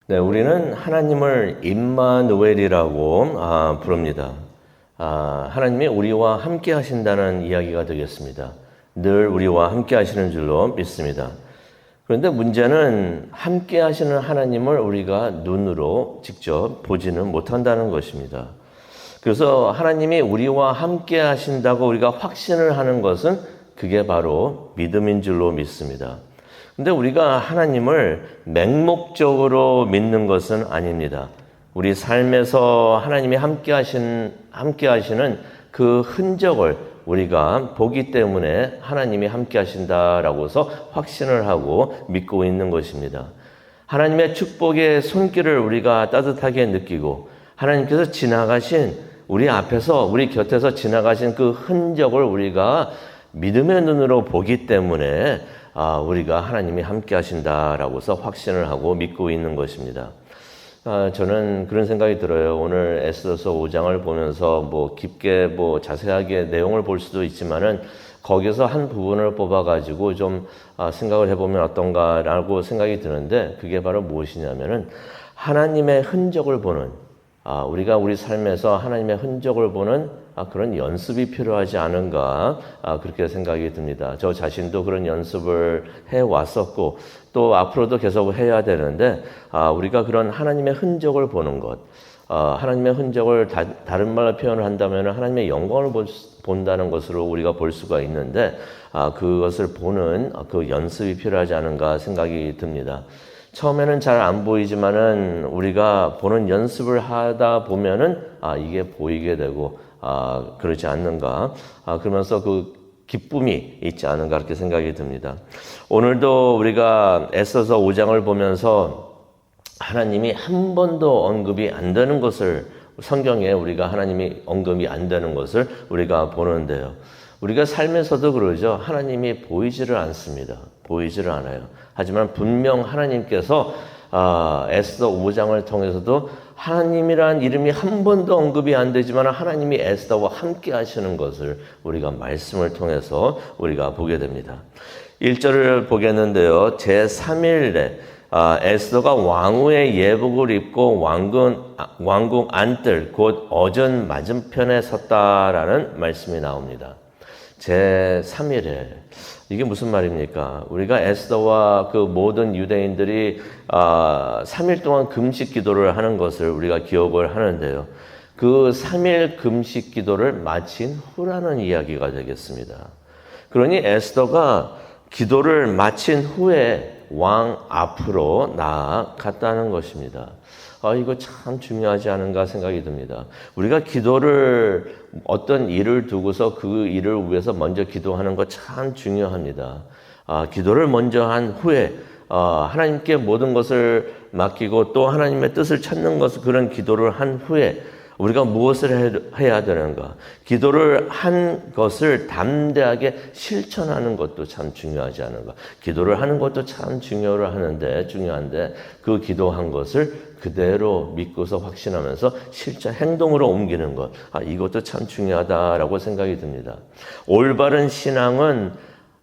네, 우리는 하나님을 임마누엘이라고 부릅니다. 하나님이 우리와 함께 하신다는 이야기가 되겠습니다. 늘 우리와 함께 하시는 줄로 믿습니다. 그런데 문제는 함께 하시는 하나님을 우리가 눈으로 직접 보지는 못한다는 것입니다. 그래서 하나님이 우리와 함께 하신다고 우리가 확신을 하는 것은 그게 바로 믿음인 줄로 믿습니다. 근데 우리가 하나님을 맹목적으로 믿는 것은 아닙니다. 우리 삶에서 하나님이 함께 하시는 그 흔적을 우리가 보기 때문에 하나님이 함께 하신다라고서 확신을 하고 믿고 있는 것입니다. 하나님의 축복의 손길을 우리가 따뜻하게 느끼고 하나님께서 지나가신 우리 앞에서 우리 곁에서 지나가신 그 흔적을 우리가 믿음의 눈으로 보기 때문에 우리가 하나님이 함께 하신다라고서 확신을 하고 믿고 있는 것입니다. 저는 그런 생각이 들어요. 오늘 에스더서 5장을 보면서 깊게 자세하게 내용을 볼 수도 있지만은 거기서 한 부분을 뽑아가지고 좀 생각을 해보면 어떤가라고 생각이 드는데 그게 바로 무엇이냐면은 하나님의 흔적을 보는 우리가 우리 삶에서 하나님의 흔적을 보는 그런 연습이 필요하지 않은가 그렇게 생각이 듭니다. 저 자신도 그런 연습을 해왔었고 또 앞으로도 계속 해야 되는데 우리가 그런 하나님의 흔적을 보는 것 하나님의 흔적을 다른 말로 표현을 한다면 하나님의 영광을 본다는 것으로 우리가 볼 수가 있는데 그것을 보는 그 연습이 필요하지 않은가 생각이 듭니다. 처음에는 잘 안 보이지만은 우리가 보는 연습을 하다 보면은 이게 보이게 되고 그렇지 않는가 그러면서 그 기쁨이 있지 않은가 그렇게 생각이 듭니다. 오늘도 우리가 에스더서 5장을 보면서 하나님이 한 번도 언급이 안 되는 것을 성경에 우리가 하나님이 언급이 안 되는 것을 우리가 보는데요. 우리가 삶에서도 그러죠. 하나님이 보이지를 않습니다. 보이지를 않아요. 하지만 분명 하나님께서 에스더 5장을 통해서도 하나님이란 이름이 한 번도 언급이 안 되지만 하나님이 에스더와 함께 하시는 것을 우리가 말씀을 통해서 우리가 보게 됩니다. 1절을 보겠는데요. 제3일에 에스더가 왕후의 예복을 입고 왕궁 안뜰 곧 어전 맞은편에 섰다라는 말씀이 나옵니다. 제3일에 이게 무슨 말입니까? 우리가 에스더와 그 모든 유대인들이 3일 동안 금식 기도를 하는 것을 우리가 기억을 하는데요. 그 3일 금식 기도를 마친 후라는 이야기가 되겠습니다. 그러니 에스더가 기도를 마친 후에 왕 앞으로 나아갔다는 것입니다. 이거 참 중요하지 않은가 생각이 듭니다. 우리가 기도를 어떤 일을 두고서 그 일을 위해서 먼저 기도하는 거 참 중요합니다. 기도를 먼저 한 후에 하나님께 모든 것을 맡기고 또 하나님의 뜻을 찾는 것을 그런 기도를 한 후에 우리가 무엇을 해야 되는가? 기도를 한 것을 담대하게 실천하는 것도 참 중요하지 않은가? 기도를 하는 것도 참 중요한데 그 기도한 것을 그대로 믿고서 확신하면서 실제 행동으로 옮기는 것. 이것도 참 중요하다라고 생각이 듭니다. 올바른 신앙은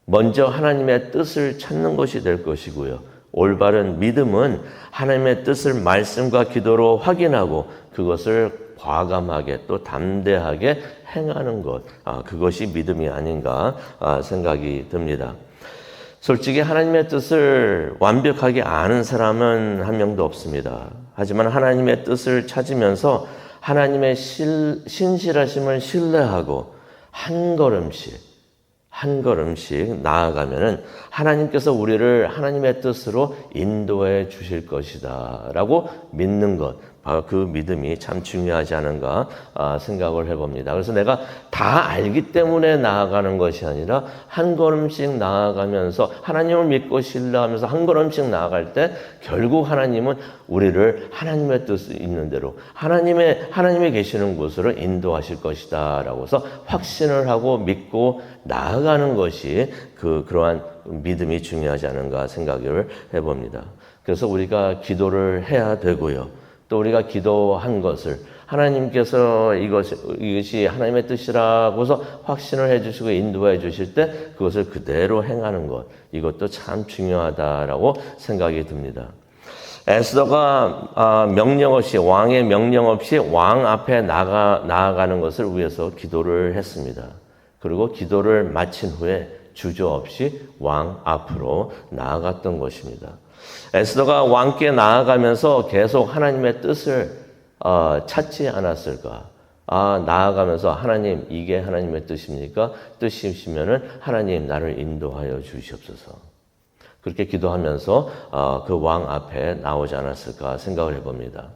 먼저 하나님의 뜻을 찾는 것이 될 것이고요. 올바른 믿음은 하나님의 뜻을 말씀과 기도로 확인하고 그것을 과감하게 또 담대하게 행하는 것, 그것이 믿음이 아닌가 생각이 듭니다. 솔직히 하나님의 뜻을 완벽하게 아는 사람은 한 명도 없습니다. 하지만 하나님의 뜻을 찾으면서 하나님의 신실하심을 신뢰하고 한 걸음씩 나아가면은 하나님께서 우리를 하나님의 뜻으로 인도해 주실 것이다 라고 믿는 것, 바로 그 믿음이 참 중요하지 않은가 생각을 해봅니다. 그래서 내가 다 알기 때문에 나아가는 것이 아니라 한 걸음씩 나아가면서 하나님을 믿고 신뢰하면서 한 걸음씩 나아갈 때 결국 하나님은 우리를 하나님의 뜻이 있는 대로 하나님이 계시는 곳으로 인도하실 것이다 라고서 확신을 하고 믿고 나아가는 것이 그러한 믿음이 중요하지 않은가 생각을 해봅니다. 그래서 우리가 기도를 해야 되고요. 또 우리가 기도한 것을 하나님께서 이것이 하나님의 뜻이라고서 확신을 해주시고 인도해 주실 때 그것을 그대로 행하는 것, 이것도 참 중요하다라고 생각이 듭니다. 에스더가 명령 없이, 왕의 명령 없이 왕 앞에 나아가는 것을 위해서 기도를 했습니다. 그리고 기도를 마친 후에 주저없이 왕 앞으로 나아갔던 것입니다. 에스더가 왕께 나아가면서 계속 하나님의 뜻을 찾지 않았을까? 나아가면서 하나님, 이게 하나님의 뜻입니까? 뜻이시면은 하나님 나를 인도하여 주시옵소서. 그렇게 기도하면서 그 왕 앞에 나오지 않았을까 생각을 해봅니다.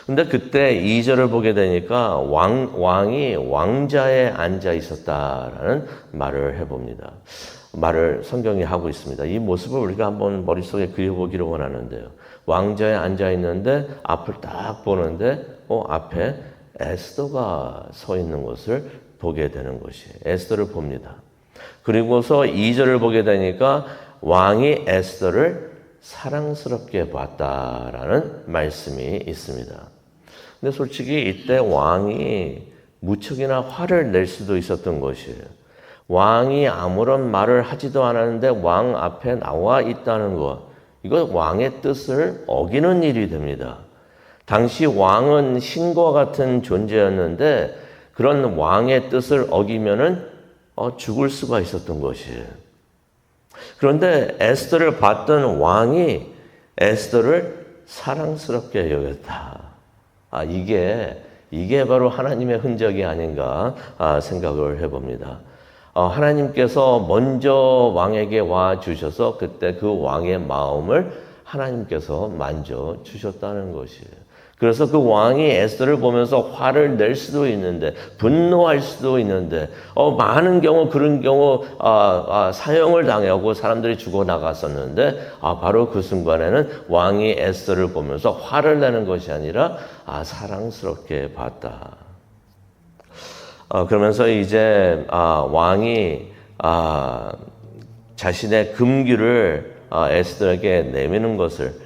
근데 그때 2절을 보게 되니까 왕이 왕자에 앉아 있었다라는 말을 해봅니다. 말을 성경이 하고 있습니다. 이 모습을 우리가 한번 머릿속에 그려보기를 원하는데요. 왕자에 앉아 있는데 앞을 딱 보는데 앞에 에스더가 서 있는 것을 보게 되는 것이에요. 에스더를 봅니다. 그리고서 2절을 보게 되니까 왕이 에스더를 사랑스럽게 봤다라는 말씀이 있습니다. 근데 솔직히 이때 왕이 무척이나 화를 낼 수도 있었던 것이에요. 왕이 아무런 말을 하지도 않았는데 왕 앞에 나와 있다는 것, 이거 왕의 뜻을 어기는 일이 됩니다. 당시 왕은 신과 같은 존재였는데 그런 왕의 뜻을 어기면은 죽을 수가 있었던 것이에요. 그런데 에스더를 봤던 왕이 에스더를 사랑스럽게 여겼다. 이게 바로 하나님의 흔적이 아닌가 생각을 해봅니다. 하나님께서 먼저 왕에게 와 주셔서 그때 그 왕의 마음을 하나님께서 만져 주셨다는 것이에요. 그래서 그 왕이 에스더를 보면서 화를 낼 수도 있는데, 분노할 수도 있는데, 많은 경우 그런 경우 사형을 당하고 사람들이 죽어나갔었는데, 바로 그 순간에는 왕이 에스더를 보면서 화를 내는 것이 아니라 사랑스럽게 봤다. 그러면서 이제 왕이 자신의 금규를 에스더에게 내미는 것을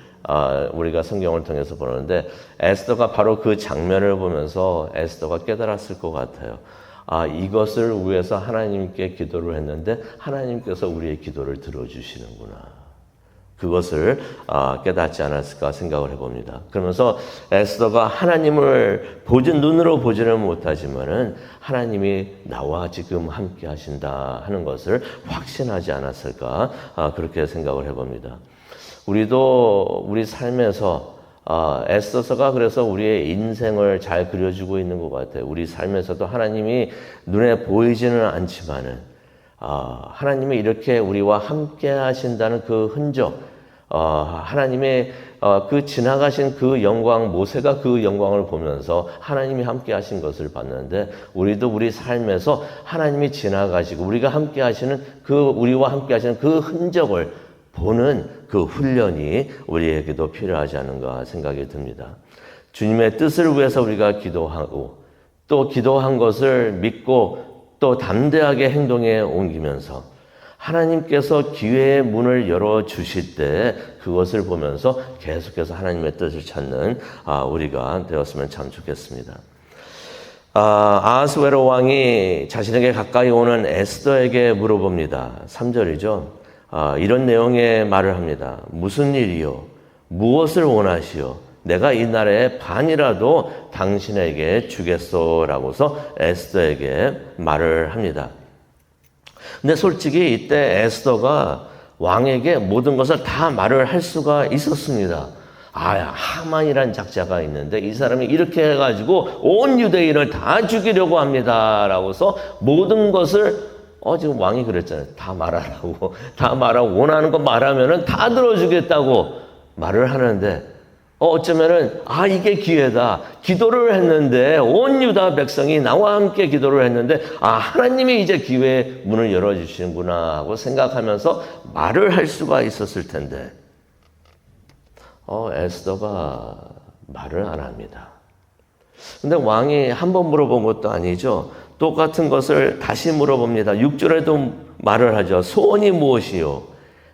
우리가 성경을 통해서 보는데, 에스더가 바로 그 장면을 보면서 에스더가 깨달았을 것 같아요. 이것을 위해서 하나님께 기도를 했는데 하나님께서 우리의 기도를 들어주시는구나. 그것을 깨닫지 않았을까 생각을 해봅니다. 그러면서 에스더가 하나님을 눈으로 보지는 못하지만은 하나님이 나와 지금 함께 하신다 하는 것을 확신하지 않았을까 그렇게 생각을 해봅니다. 우리도 우리 삶에서 에스더서가 그래서 우리의 인생을 잘 그려주고 있는 것 같아요. 우리 삶에서도 하나님이 눈에 보이지는 않지만은 하나님이 이렇게 우리와 함께 하신다는 그 흔적, 하나님의 그 지나가신 그 영광, 모세가 그 영광을 보면서 하나님이 함께 하신 것을 봤는데, 우리도 우리 삶에서 하나님이 지나가시고 우리가 함께 하시는 우리와 함께 하시는 그 흔적을 보는 그 훈련이 우리에게도 필요하지 않은가 생각이 듭니다. 주님의 뜻을 위해서 우리가 기도하고 또 기도한 것을 믿고 또 담대하게 행동에 옮기면서 하나님께서 기회의 문을 열어주실 때 그것을 보면서 계속해서 하나님의 뜻을 찾는 우리가 되었으면 참 좋겠습니다. 아하스웨로 왕이 자신에게 가까이 오는 에스더에게 물어봅니다. 3절이죠. 이런 내용의 말을 합니다. 무슨 일이요? 무엇을 원하시오? 내가 이 나라의 반이라도 당신에게 주겠소라고서 에스더에게 말을 합니다. 근데 솔직히 이때 에스더가 왕에게 모든 것을 다 말을 할 수가 있었습니다. 하만이란 작자가 있는데 이 사람이 이렇게 해가지고 온 유대인을 다 죽이려고 합니다. 라고서 모든 것을 지금 왕이 그랬잖아요. 다 말하라고. 다 말하고 원하는 거 말하면은 다 들어주겠다고 말을 하는데 어쩌면은 이게 기회다. 기도를 했는데 온 유다 백성이 나와 함께 기도를 했는데 하나님이 이제 기회의 문을 열어주시는구나 하고 생각하면서 말을 할 수가 있었을 텐데 에스더가 말을 안 합니다. 근데 왕이 한 번 물어본 것도 아니죠. 똑같은 것을 다시 물어봅니다. 6절에도 말을 하죠. 소원이 무엇이요?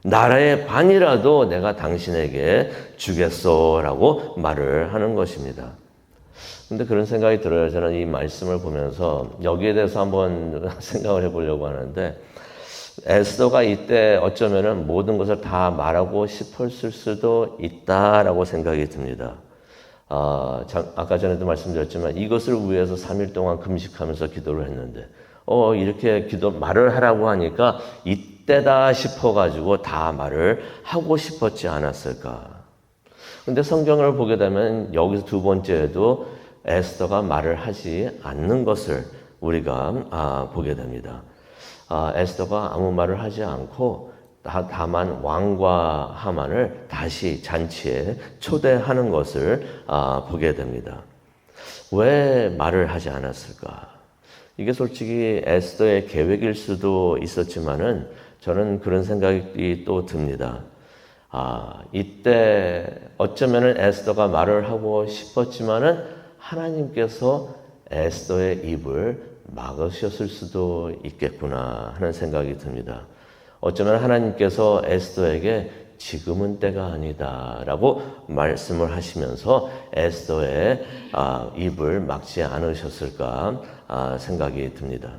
나라의 반이라도 내가 당신에게 주겠소라고 말을 하는 것입니다. 근데 그런 생각이 들어요. 저는 이 말씀을 보면서 여기에 대해서 한번 생각을 해보려고 하는데 에스더가 이때 어쩌면은 모든 것을 다 말하고 싶었을 수도 있다라고 생각이 듭니다. 아까 전에도 말씀드렸지만 이것을 위해서 3일 동안 금식하면서 기도를 했는데 이렇게 말을 하라고 하니까 이때다 싶어가지고 다 말을 하고 싶었지 않았을까. 근데 성경을 보게 되면 여기서 두 번째에도 에스더가 말을 하지 않는 것을 우리가 보게 됩니다. 에스더가 아무 말을 하지 않고 다만 왕과 하만을 다시 잔치에 초대하는 것을 보게 됩니다. 왜 말을 하지 않았을까? 이게 솔직히 에스더의 계획일 수도 있었지만은 저는 그런 생각이 또 듭니다. 이때 어쩌면은 에스더가 말을 하고 싶었지만은 하나님께서 에스더의 입을 막으셨을 수도 있겠구나 하는 생각이 듭니다. 어쩌면 하나님께서 에스더에게 지금은 때가 아니다라고 말씀을 하시면서 에스더의 입을 막지 않으셨을까 생각이 듭니다.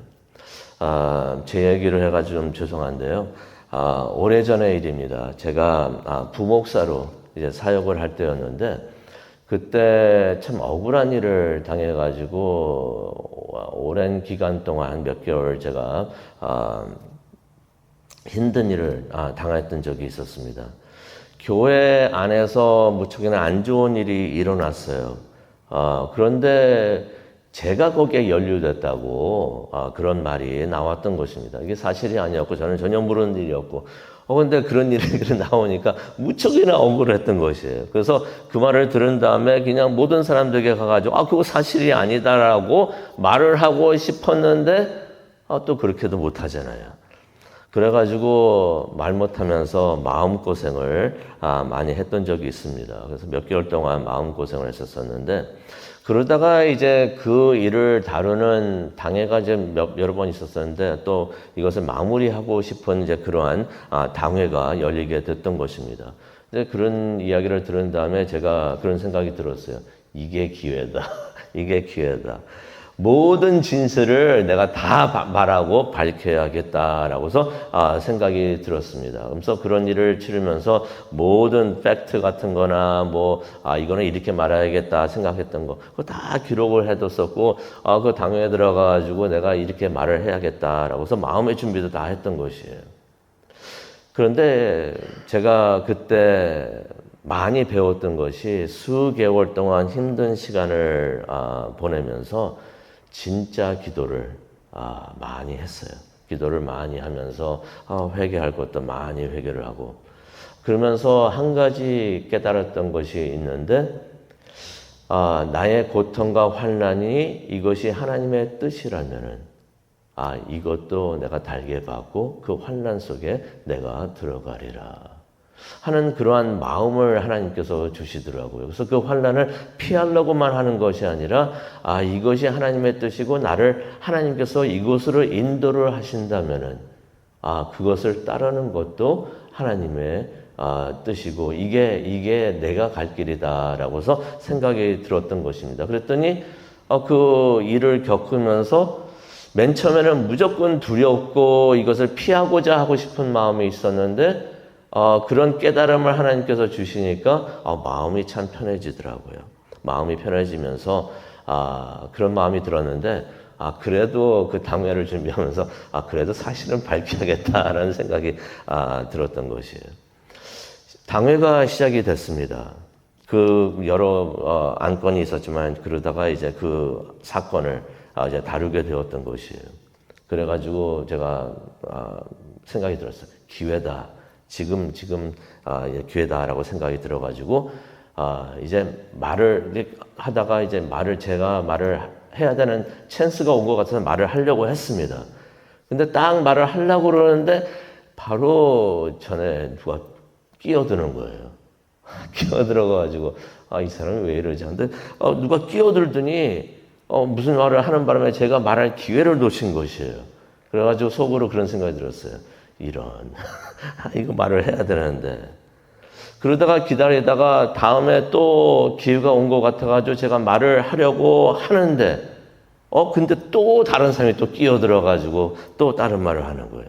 제 얘기를 해가지고 좀 죄송한데요. 오래전의 일입니다. 제가 부목사로 이제 사역을 할 때였는데 그때 참 억울한 일을 당해가지고 오랜 기간 동안 몇 개월 제가 힘든 일을 당했던 적이 있었습니다. 교회 안에서 무척이나 안 좋은 일이 일어났어요. 그런데 제가 거기에 연루됐다고 그런 말이 나왔던 것입니다. 이게 사실이 아니었고 저는 전혀 모르는 일이었고 근데 그런 일이 나오니까 무척이나 억울했던 것이에요. 그래서 그 말을 들은 다음에 그냥 모든 사람들에게 가가지고 그거 사실이 아니다라고 말을 하고 싶었는데 또 그렇게도 못하잖아요. 그래가지고 말 못하면서 마음고생을 많이 했던 적이 있습니다. 그래서 몇 개월 동안 마음고생을 했었었는데 그러다가 이제 그 일을 다루는 당회가 이제 여러 번 있었었는데 또 이것을 마무리하고 싶은 이제 그러한 당회가 열리게 됐던 것입니다. 근데 그런 이야기를 들은 다음에 제가 그런 생각이 들었어요. 이게 기회다. 이게 기회다. 모든 진실을 내가 다 말하고 밝혀야겠다라고서 생각이 들었습니다. 그래서 그런 일을 치르면서 모든 팩트 같은 거나 이거는 이렇게 말해야겠다 생각했던 거 그거 다 기록을 해뒀었고 그 당회에 들어가가지고 내가 이렇게 말을 해야겠다라고서 마음의 준비도 다 했던 것이에요. 그런데 제가 그때 많이 배웠던 것이 수개월 동안 힘든 시간을 보내면서 진짜 기도를 많이 했어요. 기도를 많이 하면서 회개할 것도 많이 회개를 하고 그러면서 한 가지 깨달았던 것이 있는데 나의 고통과 환난이 이것이 하나님의 뜻이라면은 이것도 내가 달게 받고 그 환난 속에 내가 들어가리라 하는 그러한 마음을 하나님께서 주시더라고요. 그래서 그 환난을 피하려고만 하는 것이 아니라 이것이 하나님의 뜻이고 나를 하나님께서 이곳으로 인도를 하신다면은 그것을 따르는 것도 하나님의 뜻이고 이게 내가 갈 길이다라고서 생각이 들었던 것입니다. 그랬더니 그 일을 겪으면서 맨 처음에는 무조건 두렵고 이것을 피하고자 하고 싶은 마음이 있었는데 그런 깨달음을 하나님께서 주시니까 마음이 참 편해지더라고요. 마음이 편해지면서 그런 마음이 들었는데 그래도 그 당회를 준비하면서 그래도 사실은 밝혀야겠다라는 생각이 들었던 것이에요. 당회가 시작이 됐습니다. 그 여러 안건이 있었지만 그러다가 이제 그 사건을 이제 다루게 되었던 것이에요. 그래가지고 제가 생각이 들었어요. 기회다. 지금 기회다라고 생각이 들어가지고 이제 말을 하다가 이제 제가 말을 해야 되는 찬스가 온 것 같아서 말을 하려고 했습니다. 근데 딱 말을 하려고 그러는데 바로 전에 누가 끼어드는 거예요. 끼어들어가지고 이 사람이 왜 이러지? 근데 누가 끼어들더니 무슨 말을 하는 바람에 제가 말할 기회를 놓친 것이에요. 그래가지고 속으로 그런 생각이 들었어요. 이런 이거 말을 해야 되는데 그러다가 기다리다가 다음에 또 기회가 온 것 같아가지고 제가 말을 하려고 하는데 근데 또 다른 사람이 또 끼어들어가지고 또 다른 말을 하는 거예요.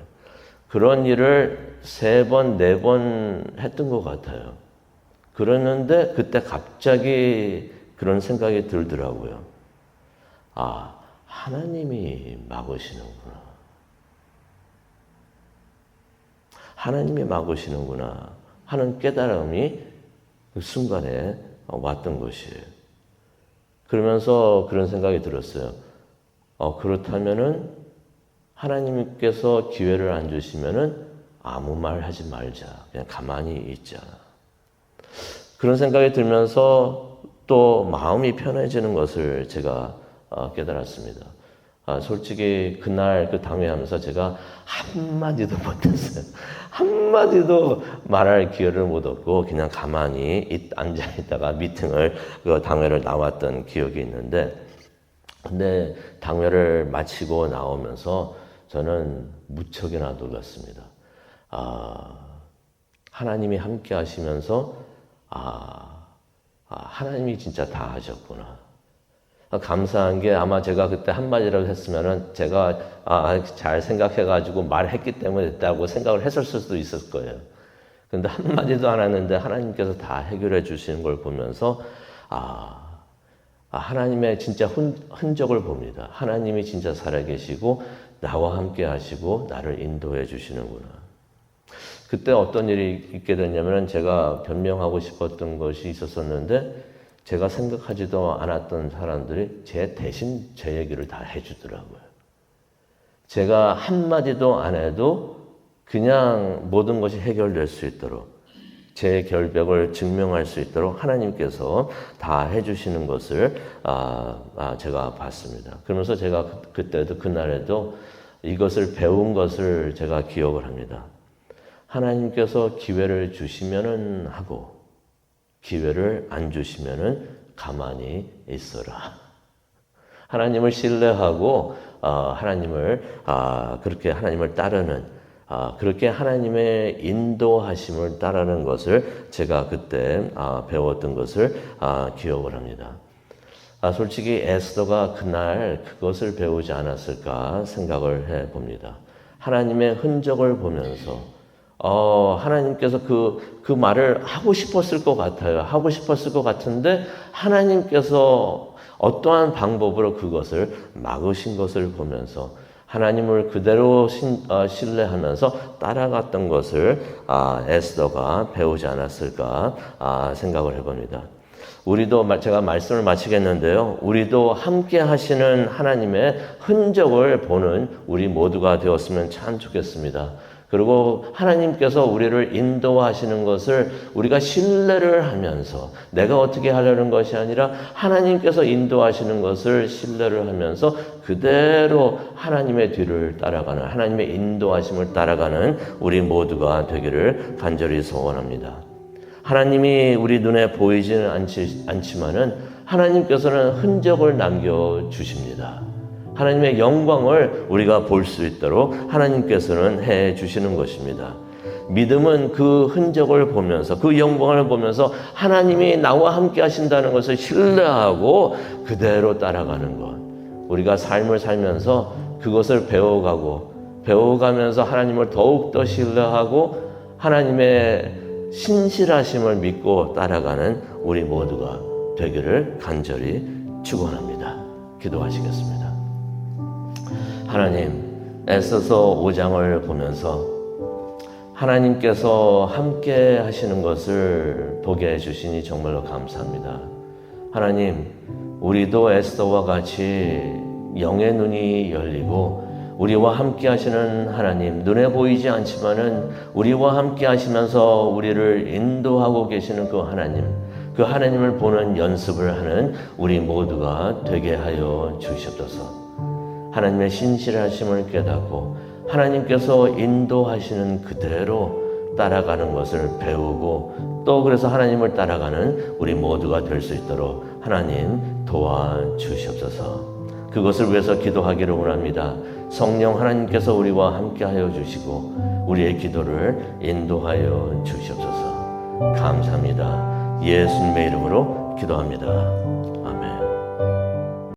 그런 일을 3번, 4번 했던 것 같아요. 그랬는데 그때 갑자기 그런 생각이 들더라고요. 아, 하나님이 막으시는구나. 하나님이 막으시는구나 하는 깨달음이 그 순간에 왔던 것이에요. 그러면서 그런 생각이 들었어요. 그렇다면은 하나님께서 기회를 안 주시면은 아무 말 하지 말자. 그냥 가만히 있자. 그런 생각이 들면서 또 마음이 편해지는 것을 제가 깨달았습니다. 솔직히 그날 그 당회하면서 제가 한마디도 못했어요. 한마디도 말할 기회를 못 얻고 그냥 가만히 앉아있다가 미팅을, 그 당회를 나왔던 기억이 있는데, 근데 당회를 마치고 나오면서 저는 무척이나 놀랐습니다. 하나님이 함께 하시면서, 하나님이 진짜 다 하셨구나. 감사한 게 아마 제가 그때 한마디라도 했으면은 제가 잘 생각해가지고 말했기 때문에 됐다고 생각을 했을 수도 있을 거예요. 근데 한마디도 안 했는데 하나님께서 다 해결해 주시는 걸 보면서 하나님의 진짜 흔적을 봅니다. 하나님이 진짜 살아계시고 나와 함께 하시고 나를 인도해 주시는구나. 그때 어떤 일이 있게 됐냐면 제가 변명하고 싶었던 것이 있었었는데 제가 생각하지도 않았던 사람들이 제 대신 제 얘기를 다 해주더라고요. 제가 한마디도 안 해도 그냥 모든 것이 해결될 수 있도록 제 결백을 증명할 수 있도록 하나님께서 다 해주시는 것을 제가 봤습니다. 그러면서 제가 그때도 그날에도 이것을 배운 것을 제가 기억을 합니다. 하나님께서 기회를 주시면은 하고 기회를 안 주시면은 가만히 있어라. 하나님을 신뢰하고 그렇게 하나님을 따르는 그렇게 하나님의 인도하심을 따르는 것을 제가 그때 배웠던 것을 기억을 합니다. 솔직히 에스더가 그날 그것을 배우지 않았을까 생각을 해봅니다. 하나님의 흔적을 보면서 하나님께서 그 말을 하고 싶었을 것 같아요. 하고 싶었을 것 같은데 하나님께서 어떠한 방법으로 그것을 막으신 것을 보면서 하나님을 그대로 신뢰하면서 따라갔던 것을 에스더가 배우지 않았을까 생각을 해봅니다. 우리도 제가 말씀을 마치겠는데요. 우리도 함께 하시는 하나님의 흔적을 보는 우리 모두가 되었으면 참 좋겠습니다. 그리고 하나님께서 우리를 인도하시는 것을 우리가 신뢰를 하면서 내가 어떻게 하려는 것이 아니라 하나님께서 인도하시는 것을 신뢰를 하면서 그대로 하나님의 뒤를 따라가는 하나님의 인도하심을 따라가는 우리 모두가 되기를 간절히 소원합니다. 하나님이 우리 눈에 보이지는 않지만은 하나님께서는 흔적을 남겨주십니다. 하나님의 영광을 우리가 볼 수 있도록 하나님께서는 해 주시는 것입니다. 믿음은 그 흔적을 보면서 그 영광을 보면서 하나님이 나와 함께 하신다는 것을 신뢰하고 그대로 따라가는 것. 우리가 삶을 살면서 그것을 배워가면서 하나님을 더욱더 신뢰하고 하나님의 신실하심을 믿고 따라가는 우리 모두가 되기를 간절히 축원합니다. 기도하시겠습니다. 하나님, 에스더 5장을 보면서 하나님께서 함께 하시는 것을 보게 해주시니 정말로 감사합니다. 하나님, 우리도 에스더와 같이 영의 눈이 열리고 우리와 함께 하시는 하나님, 눈에 보이지 않지만은 우리와 함께 하시면서 우리를 인도하고 계시는 그 하나님을 보는 연습을 하는 우리 모두가 되게 하여 주시옵소서. 하나님의 신실하심을 깨닫고 하나님께서 인도하시는 그대로 따라가는 것을 배우고 또 그래서 하나님을 따라가는 우리 모두가 될 수 있도록 하나님 도와주시옵소서. 그것을 위해서 기도하기를 원합니다. 성령 하나님께서 우리와 함께하여 주시고 우리의 기도를 인도하여 주시옵소서. 감사합니다. 예수님의 이름으로 기도합니다.